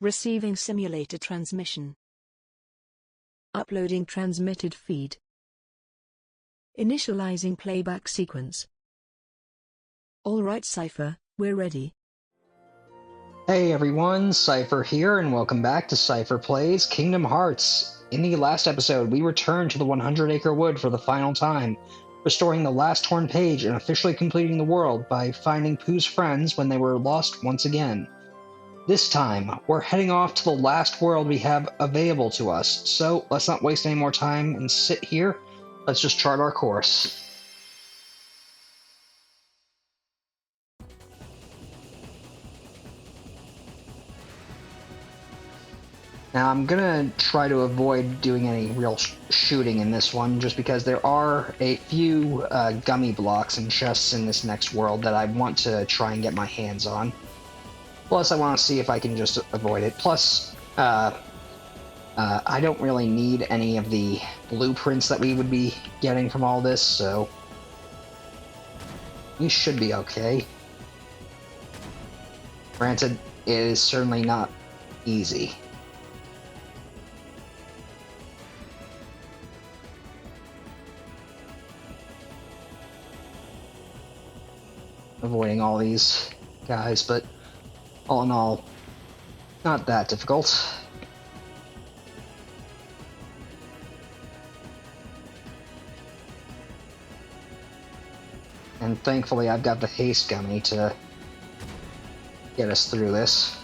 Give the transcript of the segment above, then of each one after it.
Receiving simulator transmission. Uploading transmitted feed. Initializing playback sequence. Alright Seipher, we're ready. Hey everyone, Seipher here, and welcome back to Seipher Plays Kingdom Hearts. In the last episode, we returned to the 100 Acre Wood for the final time, restoring the last torn page and officially completing the world by finding Pooh's friends when they were lost once again. This time, we're heading off to the last world we have available to us, so let's not waste any more time and sit here. Let's just chart our course. Now I'm gonna try to avoid doing any real shooting in this one, just because there are a few gummy blocks and chests in this next world that I want to try and get my hands on. Plus, I want to see if I can just avoid it. Plus, I don't really need any of the blueprints that we would be getting from all this, so we should be okay. Granted, it is certainly not easy. Avoiding all these guys, but all in all, not that difficult. And thankfully I've got the haste gummy to get us through this.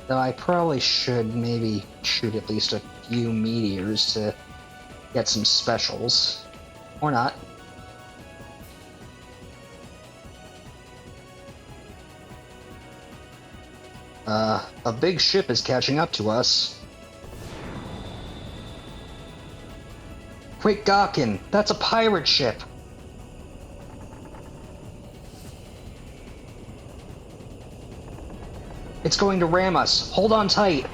Though I probably should maybe shoot at least a few meteors to get some specials. Or not. A big ship is catching up to us. Quick, Gawkin! That's a pirate ship! It's going to ram us. Hold on tight.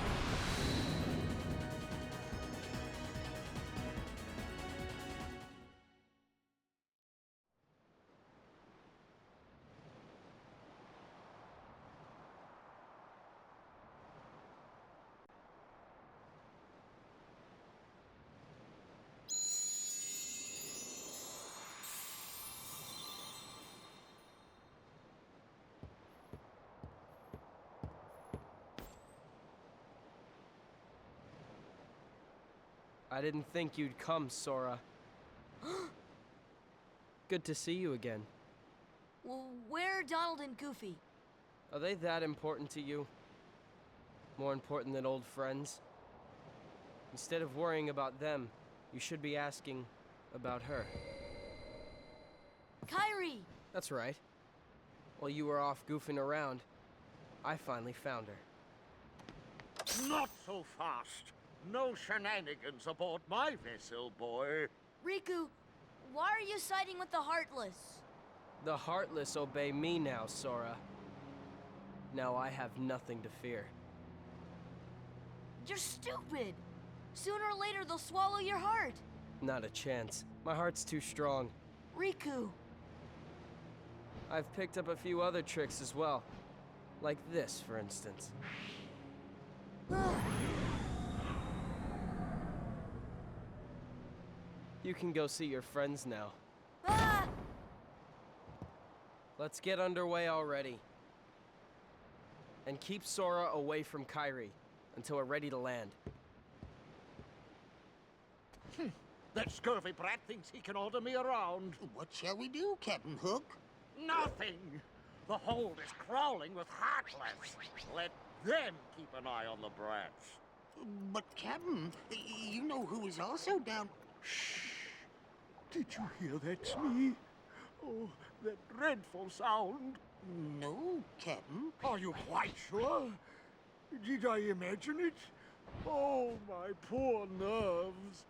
I didn't think you'd come, Sora. Good to see you again. Well, where are Donald and Goofy? Are they that important to you? More important than old friends? Instead of worrying about them, you should be asking about her. Kairi! That's right. While you were off goofing around, I finally found her. Not so fast. No shenanigans aboard my vessel, boy. Riku, why are you siding with the Heartless? The Heartless obey me now, Sora. Now I have nothing to fear. You're stupid! Sooner or later they'll swallow your heart. Not a chance. My heart's too strong. Riku. I've picked up a few other tricks as well. Like this, for instance. You can go see your friends now. Ah! Let's get underway already. And keep Sora away from Kairi until we're ready to land. That scurvy brat thinks he can order me around. What shall we do, Captain Hook? Nothing. The hold is crawling with Heartless. Let them keep an eye on the brats. But, Captain, you know who is also down... Shh. Did you hear that, Smee? Oh, that dreadful sound. No, Captain. Are you quite sure? Did I imagine it? Oh, my poor nerves.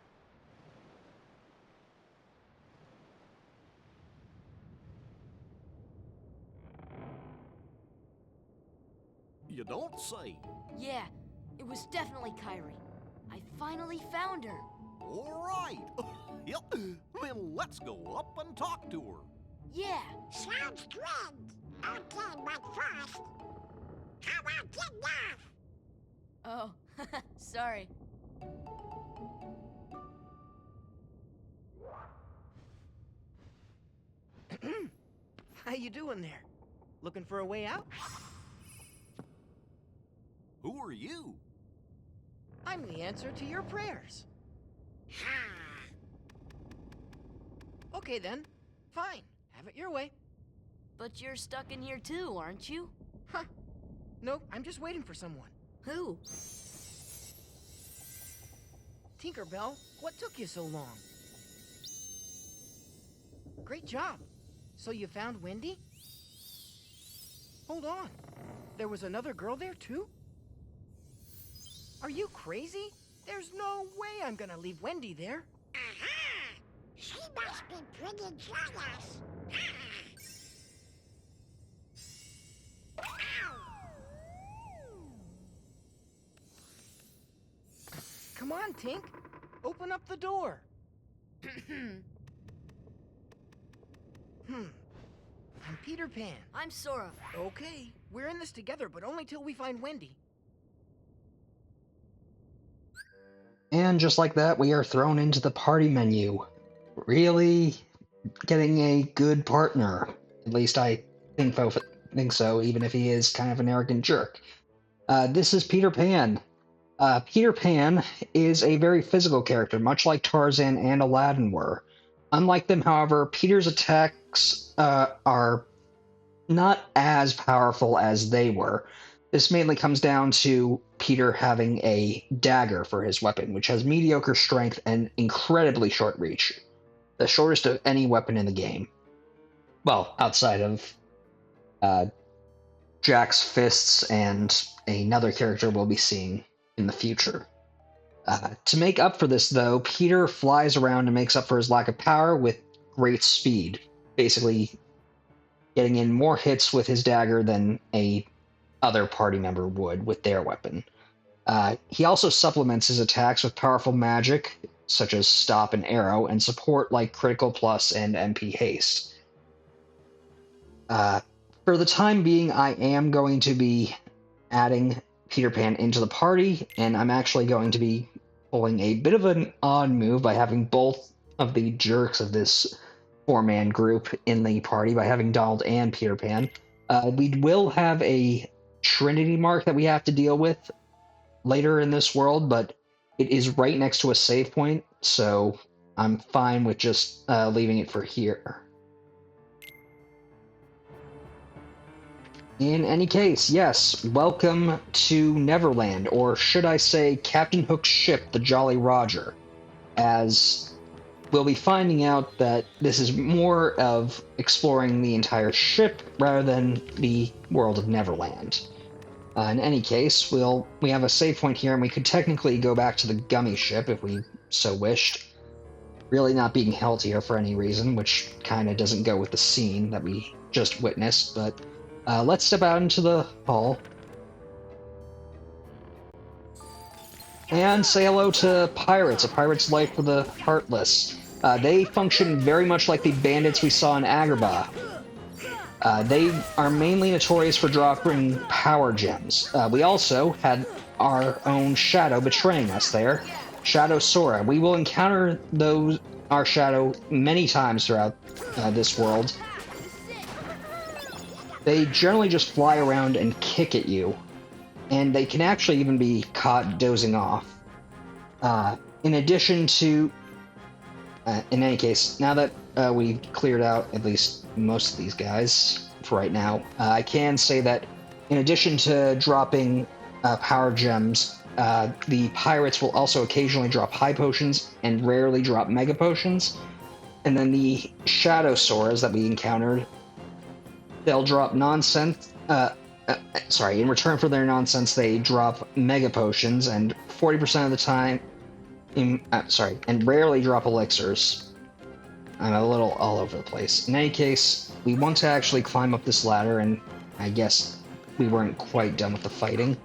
You don't say. Yeah, it was definitely Kairi. I finally found her. All right. Yep. Then let's go up and talk to her. Yeah. Sounds good. Okay, but first, how about get off? Oh, sorry. How you doing there? Looking for a way out? Who are you? I'm the answer to your prayers. Okay then. Fine. Have it your way. But you're stuck in here too, aren't you? Huh. Nope, I'm just waiting for someone. Who? Tinkerbell, what took you so long? Great job. So you found Wendy? Hold on. There was another girl there too? Are you crazy? There's no way I'm gonna leave Wendy there. Aha! She must be pretty jealous. Come on, Tink. Open up the door. I'm Peter Pan. I'm Sora. Okay, we're in this together, but only till we find Wendy. And just like that, we are thrown into the party menu. Really getting a good partner. At least I think so, even if he is kind of an arrogant jerk. This is Peter Pan. Peter Pan is a very physical character, much like Tarzan and Aladdin were. Unlike them, however, Peter's attacks are not as powerful as they were. This mainly comes down to Peter having a dagger for his weapon, which has mediocre strength and incredibly short reach. The shortest of any weapon in the game. Well, outside of Jack's fists and another character we'll be seeing in the future. To make up for this, though, Peter flies around and makes up for his lack of power with great speed, basically getting in more hits with his dagger than a other party member would with their weapon. He also supplements his attacks with powerful magic, such as Stop and Arrow, and support like Critical Plus and MP Haste. For the time being, I am going to be adding Peter Pan into the party, and I'm actually going to be pulling a bit of an odd move by having both of the jerks of this four-man group in the party, by having Donald and Peter Pan. We will have a Trinity mark that we have to deal with later in this world, but it is right next to a save point, so I'm fine with just leaving it for here. In any case, yes, welcome to Neverland, or should I say Captain Hook's ship, the Jolly Roger, as we'll be finding out that this is more of exploring the entire ship rather than the world of Neverland. In any case, we have a save point here, and we could technically go back to the Gummy ship if we so wished. Really not being held here for any reason, which kind of doesn't go with the scene that we just witnessed, but let's step out into the hall and say hello to pirates. A pirate's life for the heartless. They function very much like the bandits we saw in Agrabah. They are mainly notorious for dropping power gems. We also had our own Shadow betraying us there, Shadow Sora. We will encounter our Shadow many times throughout this world. They generally just fly around and kick at you, and they can actually even be caught dozing off. In addition to, in any case, now that we've cleared out at least most of these guys for right now, I can say that in addition to dropping power gems, the pirates will also occasionally drop high potions and rarely drop mega potions. And then the Shadow Soras that we encountered, they'll drop nonsense. In return for their nonsense, they drop mega potions, and 40% of the time, and rarely drop elixirs. I'm a little all over the place. In any case, we want to actually climb up this ladder, and I guess we weren't quite done with the fighting.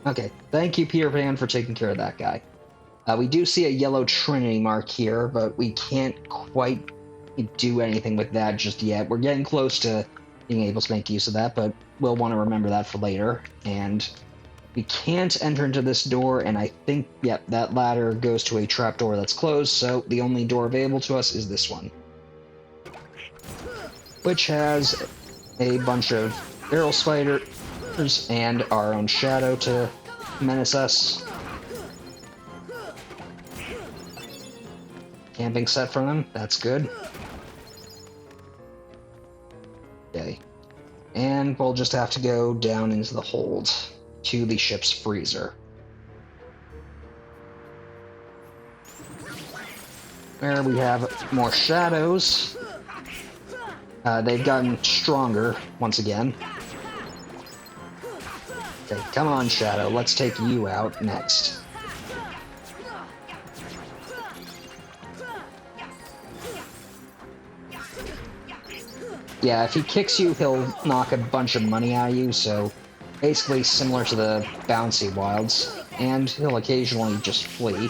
Okay, thank you, Peter Pan, for taking care of that guy. We do see a yellow Trinity mark here, but we can't quite do anything with that just yet. We're getting close to being able to make use of that, but we'll want to remember that for later. And we can't enter into this door, and I think, yep, that ladder goes to a trapdoor that's closed, so the only door available to us is this one, which has a bunch of barrel spiders and our own shadow to menace us. Camping set from them, that's good. Okay. And we'll just have to go down into the hold to the ship's freezer, where we have more shadows. They've gotten stronger once again. Okay, come on, Shadow, let's take you out next. Yeah, if he kicks you, he'll knock a bunch of money out of you, so basically similar to the bouncy wilds, and he'll occasionally just flee.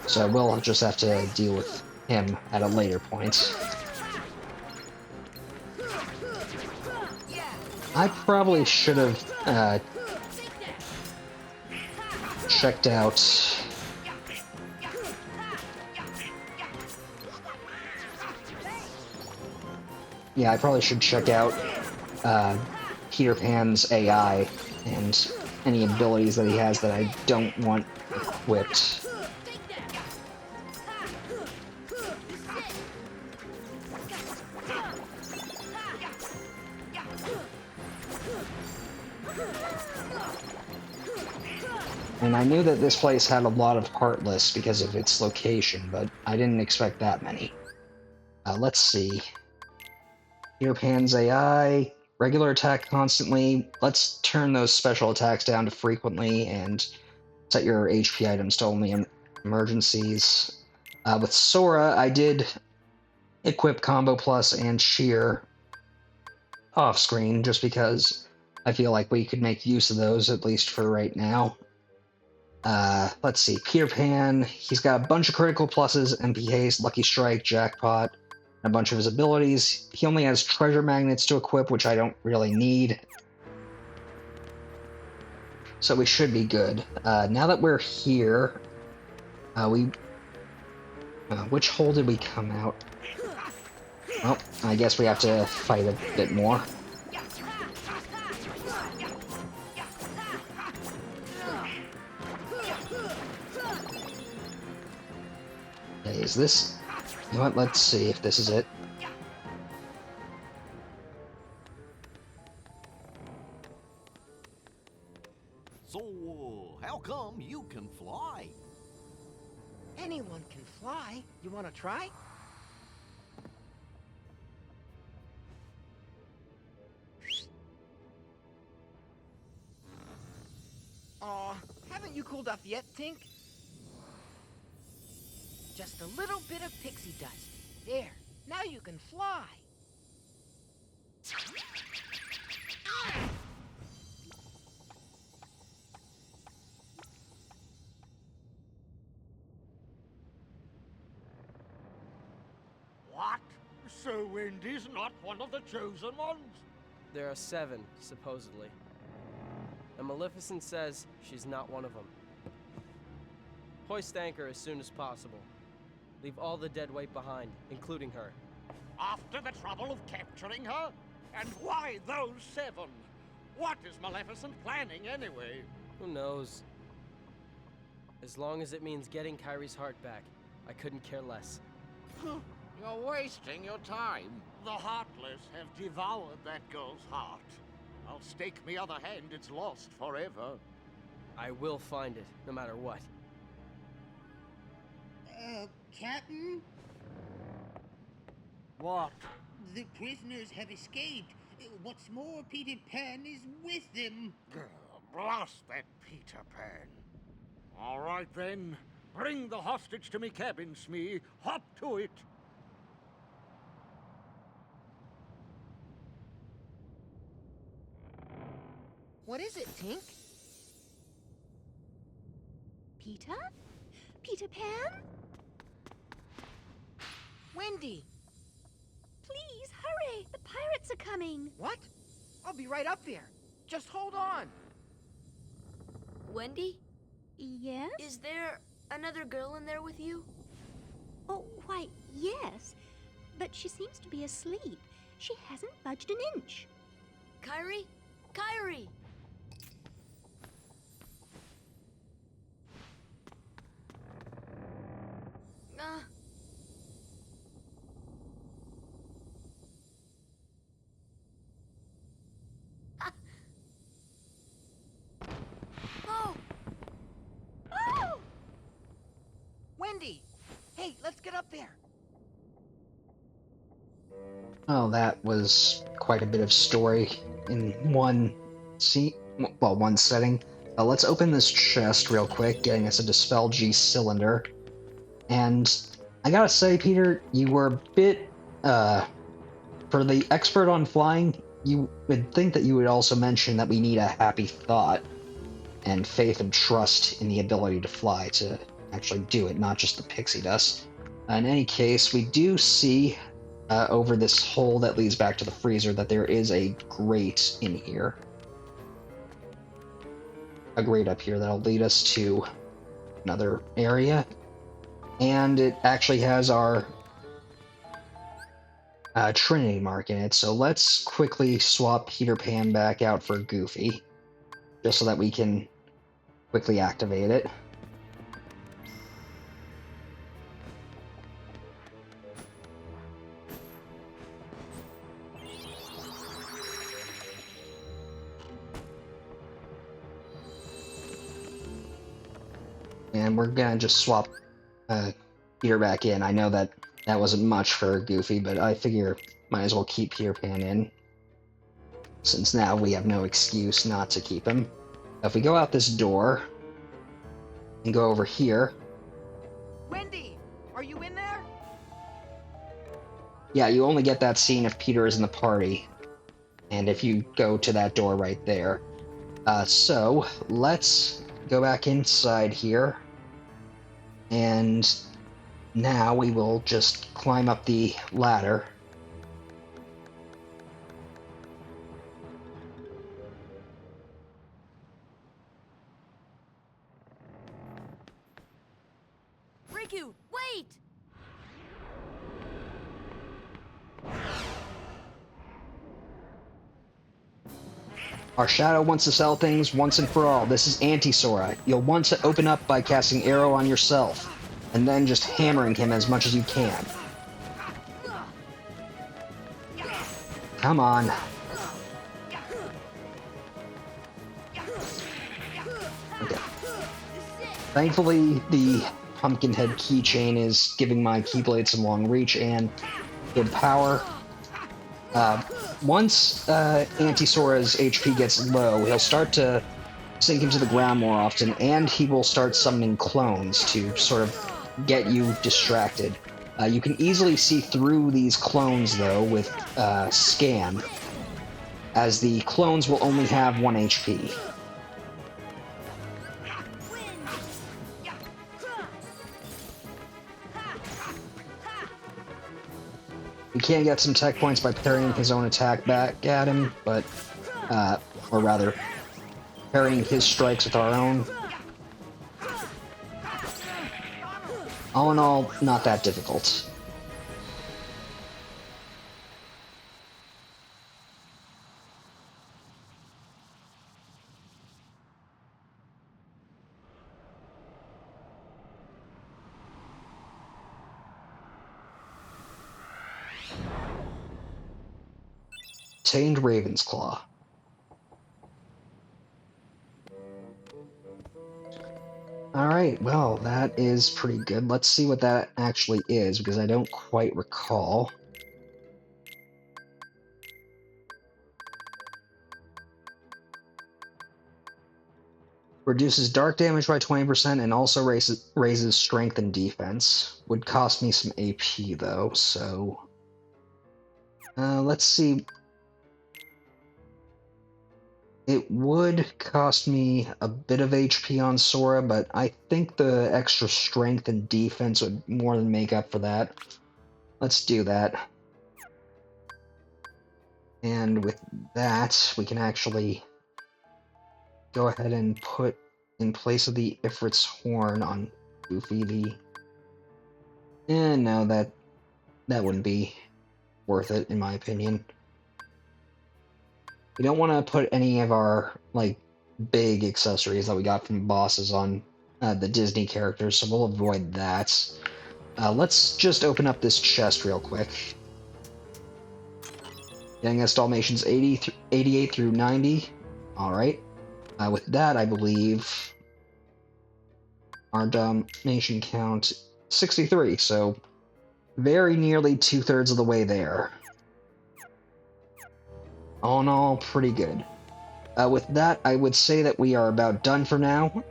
So we'll just have to deal with him at a later point. I probably should have checked out... Yeah, I probably should check out Peter Pan's AI and any abilities that he has that I don't want equipped. And I knew that this place had a lot of Heartless because of its location, but I didn't expect that many. Let's see. Peter Pan's AI, regular attack constantly. Let's turn those special attacks down to frequently and set your HP items to only emergencies. With Sora, I did equip Combo Plus and Sheer off screen just because I feel like we could make use of those, at least for right now. Let's see, Peter Pan, he's got a bunch of critical pluses, MP Haste, Lucky Strike, Jackpot, and a bunch of his abilities. He only has treasure magnets to equip, which I don't really need. So we should be good. Now that we're here, which hole did we come out? Well, I guess we have to fight a bit more. Okay, is this... You know what, let's see if this is it. So, how come you can fly? Anyone can fly. You want to try? Aw, haven't you cooled off yet, Tink? Just a little bit of pixie dust. There, now you can fly. What? So Wendy's not one of the chosen ones? There are 7, supposedly. And Maleficent says she's not one of them. Hoist anchor as soon as possible. Leave all the dead weight behind, including her. After the trouble of capturing her? And why those 7? What is Maleficent planning anyway? Who knows? As long as it means getting Kairi's heart back, I couldn't care less. You're wasting your time. The Heartless have devoured that girl's heart. I'll stake me other hand it's lost forever. I will find it, no matter what. Captain? What? The prisoners have escaped. What's more, Peter Pan is with them. Blast that Peter Pan. All right then. Bring the hostage to me cabin, Smee. Hop to it. What is it, Tink? Peter? Peter Pan? Wendy, Hurry! The pirates are coming! What? I'll be right up there. Just hold on. Wendy, Yes? is there another girl in there with you? Oh, why, yes. But she seems to be asleep. She hasn't budged an inch. Kairi? Kairi! Uh. Oh! Oh! Wendy! Hey, let's get up there. Oh, that was quite a bit of story in one one setting. Let's open this chest real quick, getting us a Dispel G cylinder. And I gotta say, Peter, you were a bit, for the expert on flying, you would think that you would also mention that we need a happy thought and faith and trust in the ability to fly to actually do it, not just the pixie dust. In any case, we do see over this hole that leads back to the freezer that there is a grate in here. A grate up here that'll lead us to another area. And it actually has our Trinity mark in it, so let's quickly swap Peter Pan back out for Goofy, just so that we can quickly activate it. And we're gonna just swap Peter back in. I know that wasn't much for Goofy, but I figure might as well keep Peter Pan in, since now we have no excuse not to keep him. If we go out this door and go over here. Wendy, are you in there? Yeah, you only get that scene if Peter is in the party, and if you go to that door right there. So let's go back inside here, and now we will just climb up the ladder. Riku, wait! Our shadow wants to sell things once and for all. This is anti-Sora. You'll want to open up by casting Arrow on yourself, and then just hammering him as much as you can. Come on. Okay. Thankfully, the Pumpkinhead keychain is giving my Keyblade some long reach and good power. Once Anti-Sora's HP gets low, he'll start to sink into the ground more often, and he will start summoning clones to sort of get you distracted. You can easily see through these clones, though, with Scan, as the clones will only have 1 HP. We can get some tech points by parrying his own attack back at him, but, or rather, parrying his strikes with our own. All in all, not that difficult. Tamed Raven's Claw. Alright, well, that is pretty good. Let's see what that actually is, because I don't quite recall. Reduces dark damage by 20% and also raises strength and defense. Would cost me some AP, though, so... let's see. It would cost me a bit of HP on Sora, but I think the extra strength and defense would more than make up for that. Let's do that. And with that, we can actually go ahead and put in place of the Ifrit's horn on Goofy the... And no, that wouldn't be worth it, in my opinion. We don't want to put any of our, like, big accessories that we got from bosses on the Disney characters, so we'll avoid that. Let's just open up this chest real quick. Getting us Dalmatians 88 through 90. Alright. With that, I believe our Dalmatian count 63, so very nearly 2/3 of the way there. All in all, pretty good. With that, I would say that we are about done for now.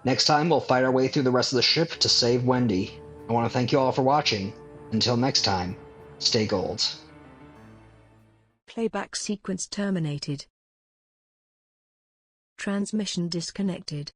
Next time, we'll fight our way through the rest of the ship to save Wendy. I want to thank you all for watching. Until next time, stay gold. Playback sequence terminated. Transmission disconnected.